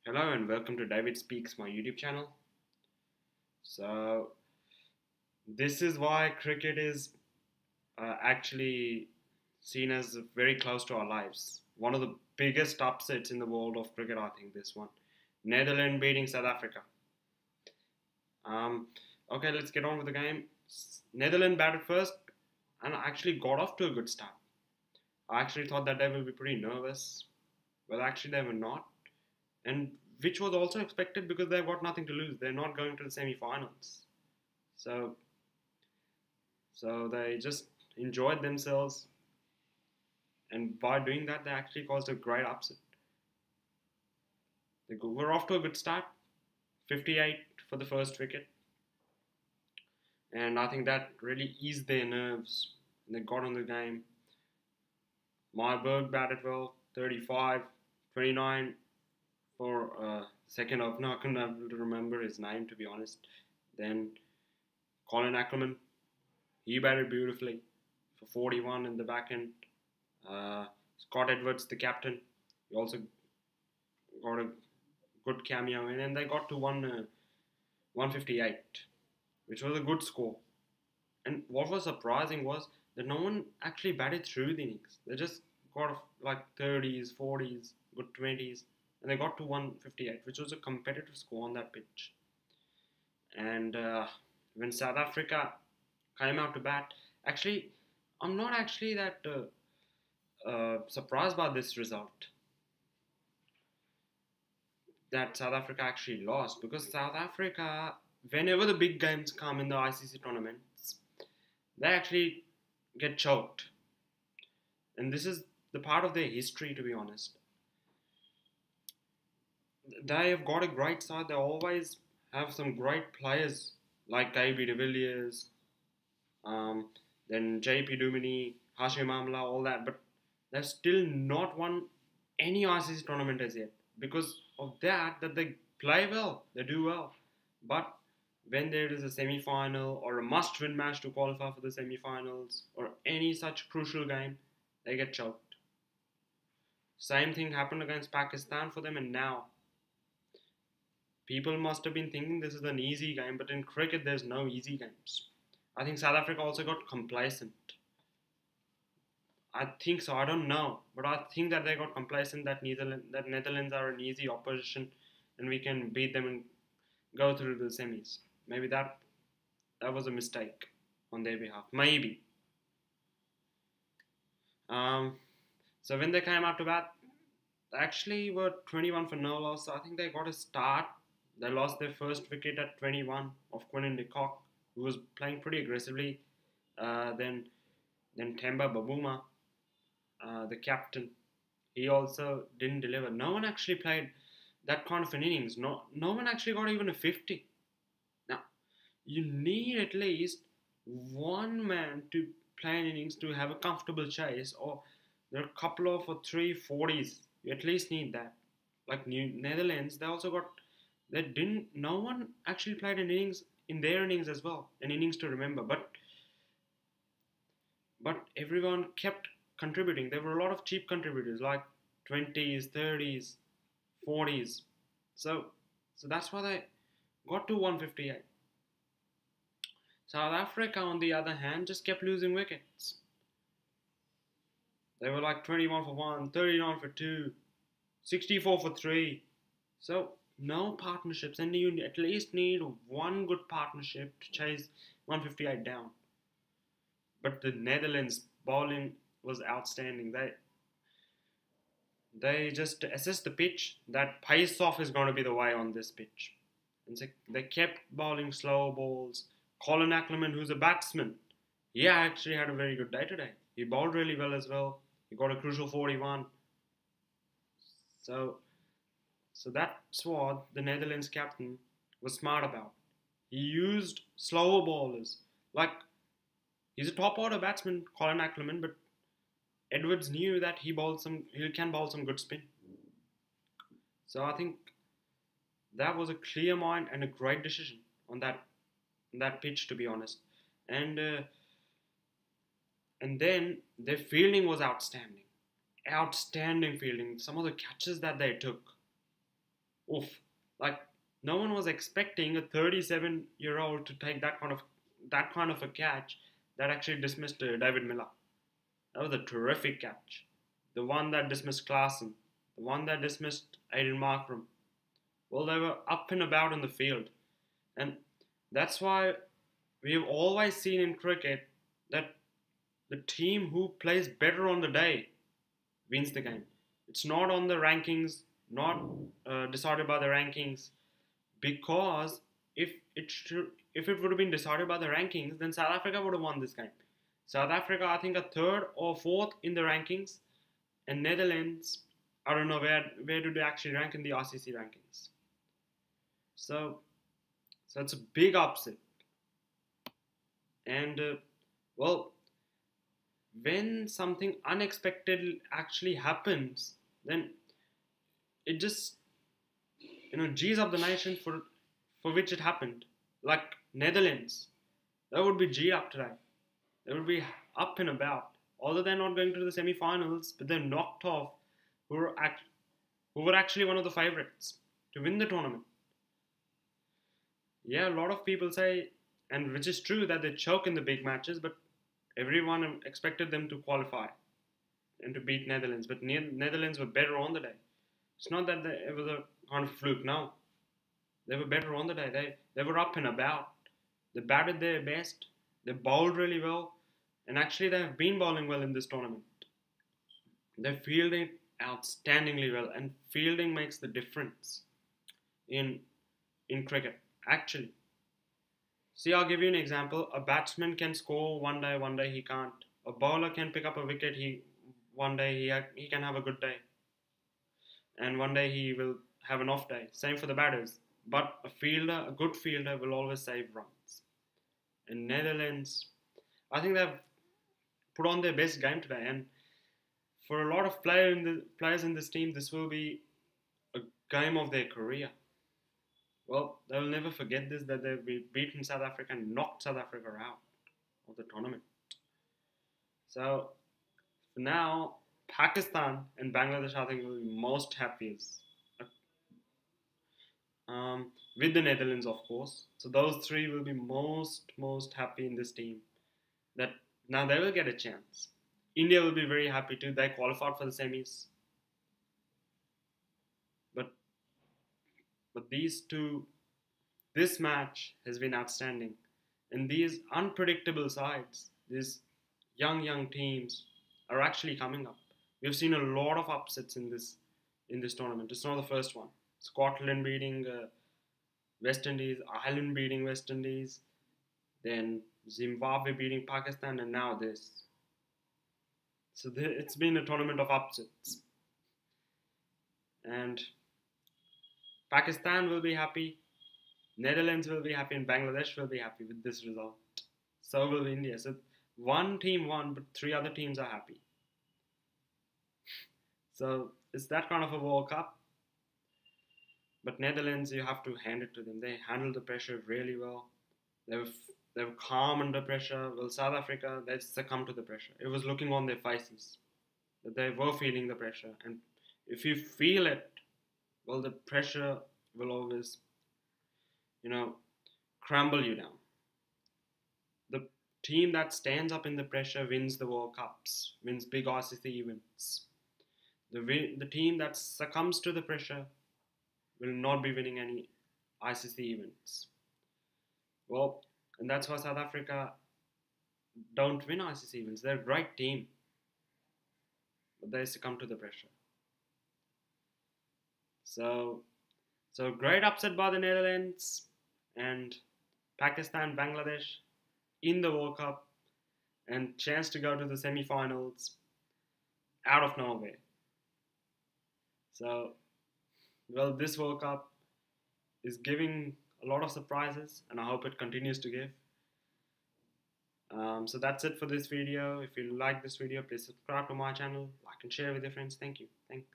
Hello and welcome to David Speaks, my YouTube channel. So, this is why cricket is actually seen as very close to our lives. One of the biggest upsets in the world of cricket, I think, this one. Netherlands beating South Africa. Um, okay, let's get on with the game. Netherlands batted first and actually got off to a good start. I actually thought that they will be pretty nervous, but actually they were not. And which was also expected because they've got nothing to lose. They're not going to the semi-finals. So they just enjoyed themselves, and by doing that, they actually caused a great upset. They were off to a good start, 58 for the first wicket, and I think that really eased their nerves. They got on the game. Myberg batted well, 35, 29 for second opener. I couldn't able to remember his name, to be honest. Then Colin Ackerman, he batted beautifully for 41 in the back end. Scott Edwards, the captain, he also got a good cameo in, and they got to 158, which was a good score. And what was surprising was that no one actually batted through the innings. They just got like 30s, 40s, good 20s, and they got to 158, which was a competitive score on that pitch. And when South Africa came out to bat, actually, I'm not actually that surprised by this result, that South Africa actually lost, because South Africa, whenever the big games come in the ICC tournaments, they actually get choked. And this is the part of their history, to be honest. They have got a great side. They always have some great players like KB de Villiers, then JP Duminy, Hashim Amla, all that. But they've still not won any ICC tournament as yet. Because of that they play well, they do well. But when there is a semi-final or a must-win match to qualify for the semi-finals or any such crucial game, they get choked. Same thing happened against Pakistan for them, and now people must have been thinking this is an easy game, but in cricket there's no easy games. I think South Africa also got complacent. I think so. I don't know, but I think that they got complacent that Netherlands are an easy opposition, and we can beat them and go through the semis. Maybe that was a mistake on their behalf. Maybe. So when they came out to bat, they actually were 21 for no loss. So I think they got a start. They lost their first wicket at 21 of Quinton de Kock, who was playing pretty aggressively. Then Temba Babuma, the captain, he also didn't deliver. No one actually played that kind of an innings. No one actually got even a 50. Now, you need at least one man to play an innings to have a comfortable chase, or there are a couple of or three 40s. You at least need that. Like Netherlands, no one actually played an innings in their innings as well, an innings to remember. But everyone kept contributing. There were a lot of cheap contributors like 20s, 30s, 40s. So that's why they got to 158. South Africa, on the other hand, just kept losing wickets. They were like 21 for 1, 39 for 2, 64 for 3. So no partnerships, and you at least need one good partnership to chase 158 down. But the Netherlands bowling was outstanding. They just assessed the pitch that pace off is going to be the way on this pitch, and so they kept bowling slow balls. Colin Ackerman, who's a batsman, he actually had a very good day today. He bowled really well as well. He got a crucial 41. So that's what the Netherlands captain was smart about. He used slower bowlers. Like, he's a top order batsman, Colin Ackerman, but Edwards knew that he can bowl some good spin. So I think that was a clear mind and a great decision on that pitch, to be honest. And then their fielding was outstanding. Outstanding fielding. Some of the catches that they took. oof, like no one was expecting a 37-year-old to take that kind of a catch that actually dismissed David Miller. That was a terrific catch. The one that dismissed Klaassen, the one that dismissed Aiden Markram. Well, they were up and about in the field, and that's why we have always seen in cricket that the team who plays better on the day wins the game. It's not on the rankings, not decided by the rankings, because if it would have been decided by the rankings, then South Africa would have won this game. South Africa, I think, are third or fourth in the rankings, and Netherlands, I don't know where do they actually rank in the RCC rankings. So it's a big upset, and well, when something unexpected actually happens, then it just G's up the nation for which it happened. Like Netherlands, they would be G up today. They would be up and about. Although they're not going to the semi-finals, but they're knocked off who were actually one of the favourites to win the tournament. Yeah, a lot of people say, and which is true, that they choke in the big matches, but everyone expected them to qualify and to beat Netherlands. But Netherlands were better on the day. It's not that it was a kind of fluke, no. They were better on the day. They were up and about. They batted their best. They bowled really well. And actually, they have been bowling well in this tournament. They fielded outstandingly well. And fielding makes the difference in cricket. Actually. See, I'll give you an example. A batsman can score one day he can't. A bowler can pick up a wicket, one day he can have a good day. And one day he will have an off day. Same for the batters. But a good fielder will always save runs. In Netherlands, I think they've put on their best game today. And for a lot of players in this team, this will be a game of their career. Well, they'll never forget this, that they've beaten South Africa and knocked South Africa out of the tournament. So, for now, Pakistan and Bangladesh, I think, will be most happiest. With the Netherlands, of course. So those three will be most happy in this team. That now they will get a chance. India will be very happy too. They qualified for the semis. But this match has been outstanding. And these unpredictable sides, these young teams are actually coming up. We've seen a lot of upsets in this tournament. It's not the first one. Scotland beating West Indies, Ireland beating West Indies, then Zimbabwe beating Pakistan, and now this. So it's been a tournament of upsets. And Pakistan will be happy, Netherlands will be happy, and Bangladesh will be happy with this result. So will India. So one team won, but three other teams are happy. So it's that kind of a World Cup. But Netherlands, you have to hand it to them. They handled the pressure really well. They were calm under pressure. Well, South Africa, they succumbed to the pressure. It was looking on their faces that they were feeling the pressure. And if you feel it, well, the pressure will always, crumble you down. The team that stands up in the pressure wins the World Cups, wins big RCC events. The team that succumbs to the pressure will not be winning any ICC events. Well, and that's why South Africa don't win ICC events. They're a great team, but they succumb to the pressure. So great upset by the Netherlands and Pakistan, Bangladesh in the World Cup, and chance to go to the semi-finals out of nowhere. So, well, this World Cup is giving a lot of surprises, and I hope it continues to give. So that's it for this video. If you like this video, please subscribe to my channel, like and share with your friends. Thank you. Thanks.